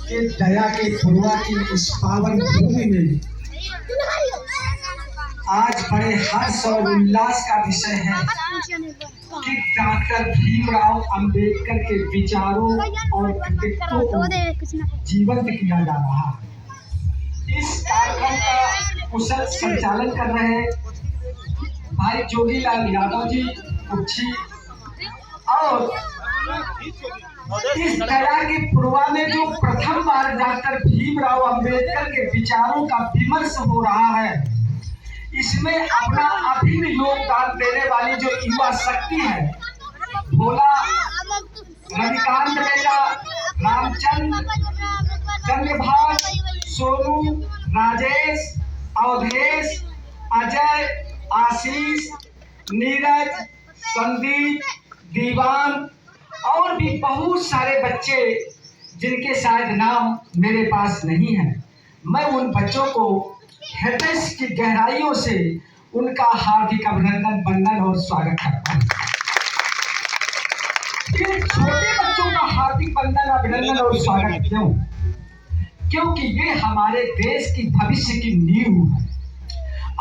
कि दया के पुरवा की इस पावन भूमि में आज बड़े हर्ष और उल्लास का विषय है कि डॉक्टर भीमराव अंबेडकर के विचारों और कृतित्वों को जीवंत किया जा रहा है। इस कार्यक्रम का कुशल संचालन कर रहे हैं भाई जोगीलाल यादव जी कुक्षी, और इस दया के पुरवा में जो प्रथम बार डॉक्टर भीमराव अंबेडकर के विचारों का विमर्श हो रहा है, इसमें अपना अभिन्न योगदान देने वाली जो युवा शक्ति है, भोला, रविकांत बेटा, रामचंद्र, चंद्रभान, सोनू, राजेश, अवधेश, अजय, आशीष, नीरज, संदीप, दीवान और भी बहुत सारे बच्चे जिनके शायद नाम मेरे पास नहीं है। मैं उन बच्चों को हृदय की गहराइयों से उनका हार्दिक अभिनंदन, वंदन और स्वागत करता हूँ। ये छोटे बच्चों का हार्दिक वंदन, अभिनंदन और स्वागत क्यों? क्योंकि ये हमारे देश की भविष्य की नींव है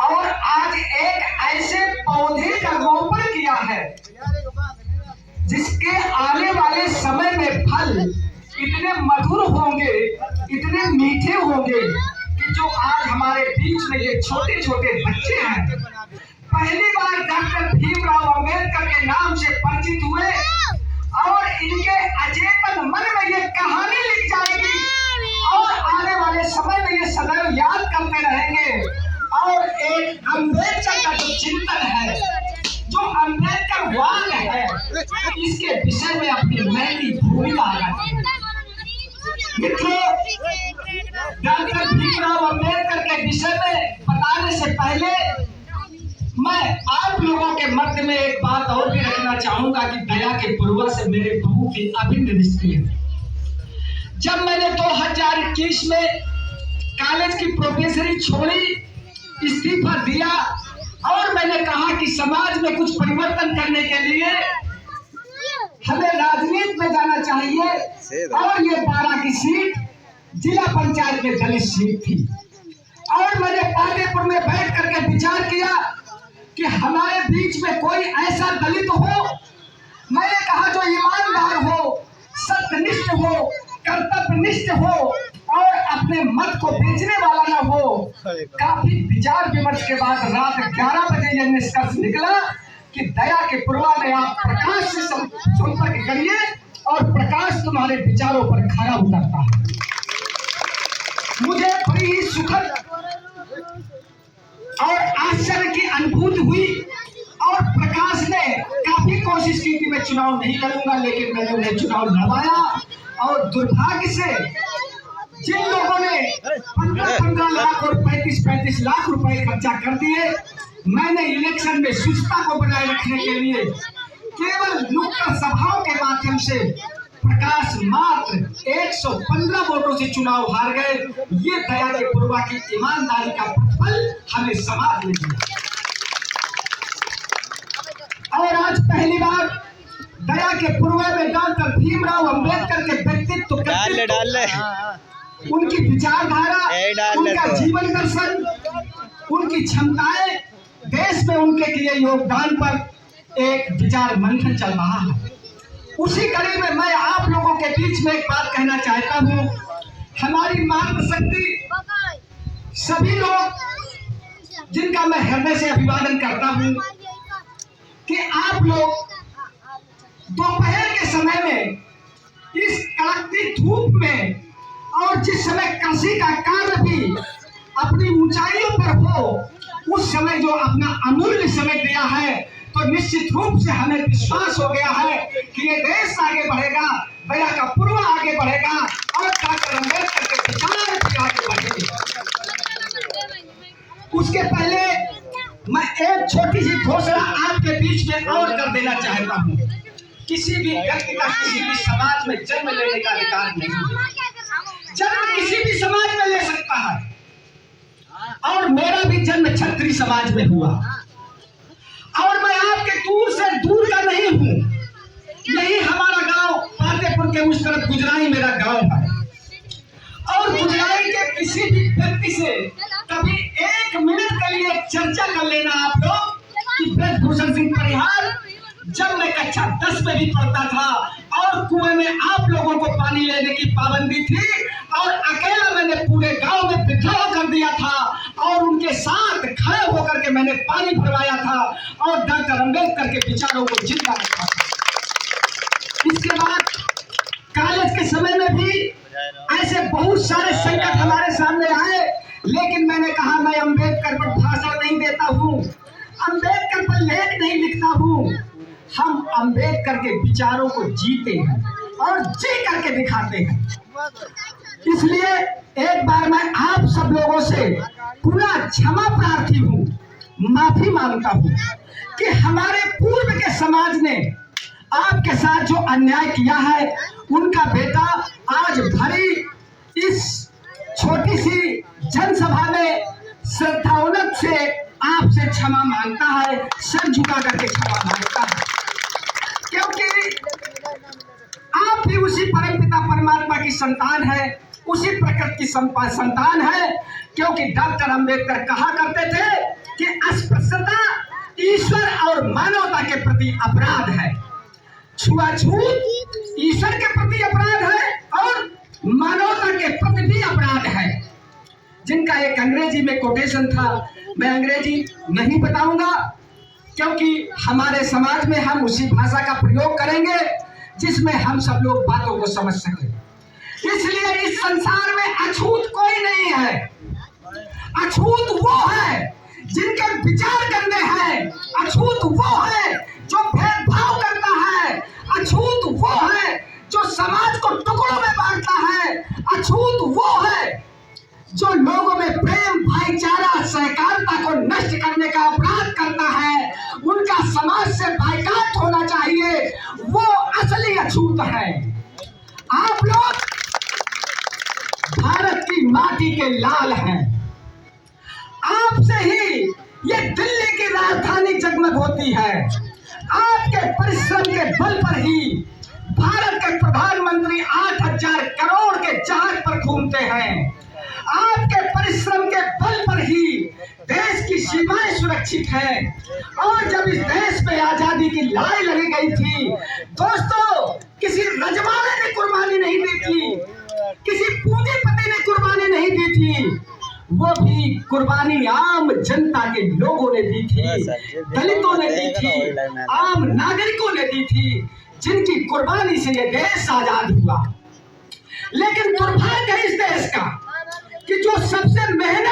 और आज एक ऐसे पौधे का रोपण किया है जिसके आने वाले समय में फल इतने मधुर होंगे, इतने मीठे होंगे कि जो आज हमारे बीच में ये छोटे छोटे बच्चे हैं, पहली बार डॉक्टर भीमराव अंबेडकर के नाम से परिचित हुए और इनके अचेतन मन में ये कहानी लिख जाएगी और आने वाले समय में ये सदैव याद करते रहेंगे। और एक अंबेडकर का जो चिंतन है, जो अम्बेडकर वाद है, इसके विषय में अपनी मैत्री भूमिका लगाते हैं। मित्रों, डॉक्टर भीमराव अम्बेडकर के विषय में बताने से पहले मैं आप लोगों के मध्य में एक बात और भी रखना चाहूंगा कि दया के पूर्वज से मेरे बहुत ही अभिन्न रिश्ते हैं। जब मैंने 2021 में कॉलेज की प्रोफेसरी छोड़ी, इस्तीफा दिया और मैंने कहा कि समाज में कुछ परिवर्तन करने के लिए हमें राजनीति में जाना चाहिए, और ये 12 की सीट जिला पंचायत में दलित सीट थी और मैंने पातेपुर में बैठ करके विचार किया कि हमारे बीच में कोई ऐसा दलित हो, मैंने कहा जो ईमानदार हो, सत्यनिष्ठ हो, कर्तव्यनिष्ठ हो और अपने मत को बेचने वाला न हो। काफी विचार विमर्श के बाद रात 11 बजे यह निष्कर्ष निकला कि दया के पूर्वा में आप प्रकाश से संपर्क करिए और प्रकाश तुम्हारे विचारों पर खरा उतरता है। मुझे बड़ी ही सुखद और आश्चर्य की अनुभूति हुई और प्रकाश ने काफी कोशिश की कि मैं चुनाव नहीं लड़ूंगा, लेकिन मैंने उन्हें चुनाव लड़वाया और दुर्भाग्य से जिन लोगों ने 15-15 लाख और 35-35 लाख रुपए खर्चा कर दिए, मैंने इलेक्शन में शुचिता को बनाए रखने के लिए केवल नुक्कड़ सभाओं के माध्यम से प्रकाश मात्र 115 वोटों से चुनाव हार गए। ये दया के पूर्वा की ईमानदारी का प्रतिफल हमें समाज में दिया। और आज पहली बार दया के पूर्वा में डॉक्टर भीमराव अंबेडकर के व्यक्तित्व, उनकी विचारधारा, उनका जीवन दर्शन, उनकी क्षमताएं, देश में उनके किए योगदान पर एक विचार मंथन चल रहा है। उसी कड़ी में मैं आप लोगों के बीच में एक बात कहना चाहता हूँ। हमारी मातृशक्ति, सभी लोग जिनका मैं हृदय से अभिवादन करता हूँ कि आप लोग दोपहर के समय में इस कड़कती धूप में और जिस समय कृषि का कार्य भी अपनी ऊंचाइयों पर हो, उस समय जो अपना अमूल्य समय दिया है, तो निश्चित रूप से हमें विश्वास हो गया है कि ये देश आगे बढ़ेगा, दया का पूर्वा आगे बढ़ेगा और डॉक्टर अम्बेडकर के विचार भी आगे बढ़ेंगे। उसके पहले मैं एक छोटी सी घोषणा आपके बीच में और कर देना चाहता हूँ। किसी भी व्यक्ति का किसी भी समाज में जन्म लेने का अधिकार नहीं है। जन्म किसी भी समाज में ले सकता है और मेरा भी जन्म क्षत्रिय समाज में हुआ और मैं आपके दूर से दूर का नहीं हूँ। यही हमारा गांव पातेपुर के उस तरफ गुजराई मेरा गांव है कभी 1 मिनट के लिए चर्चा कर लेना आप लोग कि ब्रजभूषण सिंह परिहार जब मैं कक्षा 10 में भी पढ़ता था और कुएं में आप लोगों को पानी लेने की पाबंदी थी और अकेला मैंने पूरे गांव में विद्रोह कर दिया था और उनके साथ खड़े होकर के मैंने पानी भरवाया था और डॉक्टर अंबेडकर के विचारों को जिंदा रखा था। इसके बाद कॉलेज के समय में भी ऐसे बहुत सारे संकट हमारे सामने आए, लेकिन मैंने कहा मैं अंबेडकर पर भाषण नहीं देता हूँ, अंबेडकर पर लेख नहीं लिखता हूँ। हम अंबेडकर के विचारों को जीते हैं और जी करके दिखाते हैं। इसलिए एक बार मैं आप सब लोगों से पुनः क्षमा प्रार्थी हूँ, माफी मांगता हूँ कि हमारे पूर्व के समाज ने आपके साथ जो अन्याय किया है, उनका बेटा आज भरी इस छोटी सी जनसभा में श्रद्धाउन्नत से आपसे क्षमा मांगता है, सर झुका करके क्षमा मांगता है, क्योंकि आप भी उसी परमपिता परमात्मा की संतान है, उसी प्रकृति की संतान है। क्योंकि डॉक्टर अंबेडकर कहा करते थे कि अस्पृश्यता ईश्वर और मानवता के प्रति अपराध है, छुआछूत ईश्वर के प्रति अपराध है और मानवता के प्रति भी अपराध है। जिनका एक अंग्रेजी में कोटेशन था, मैं अंग्रेजी नहीं बताऊंगा क्योंकि हमारे समाज में हम उसी भाषा का प्रयोग करेंगे जिसमें हम सब लोग बातों को समझ सकें। इसलिए इस संसार में अछूत कोई नहीं है। अछूत वो है जिनके विचार गंदे हैं, अछूत वो है जो भेदभाव करता है, अछूत वो है जो समाज को टुकड़ों में बांटता है, अछूत वो है जो लोगों में प्रेम, भाईचारा, सहकारिता को नष्ट करने का अपराध करता है। उनका समाज से बायकॉट होना चाहिए, वो असली अछूत है। आप लोग भारत की माटी के लाल हैं, आपसे ही ये दिल्ली की राजधानी जगमग होती है। आपके परिश्रम के बल पर ही भारत के प्रधानमंत्री 8,000 करोड़ के जहाज पर घूमते हैं। आपके परिश्रम के बल पर ही देश की सीमाएं सुरक्षित हैं। और जब इस देश में आजादी की लड़ाई लड़ी गई थी दोस्तों, किसी रजवाड़े ने कुर्बानी नहीं दी थी, किसी पूंजीपति ने कुर्बानी नहीं दी थी, वो भी कुर्बानी आम जनता के लोगों ने दी थी, दलितों ने दी थी, आम नागरिकों ने दी थी, जिनकी कुर्बानी से ये देश आजाद हुआ। लेकिन दुर्भाग्य है इस देश का कि जो सबसे मेहनत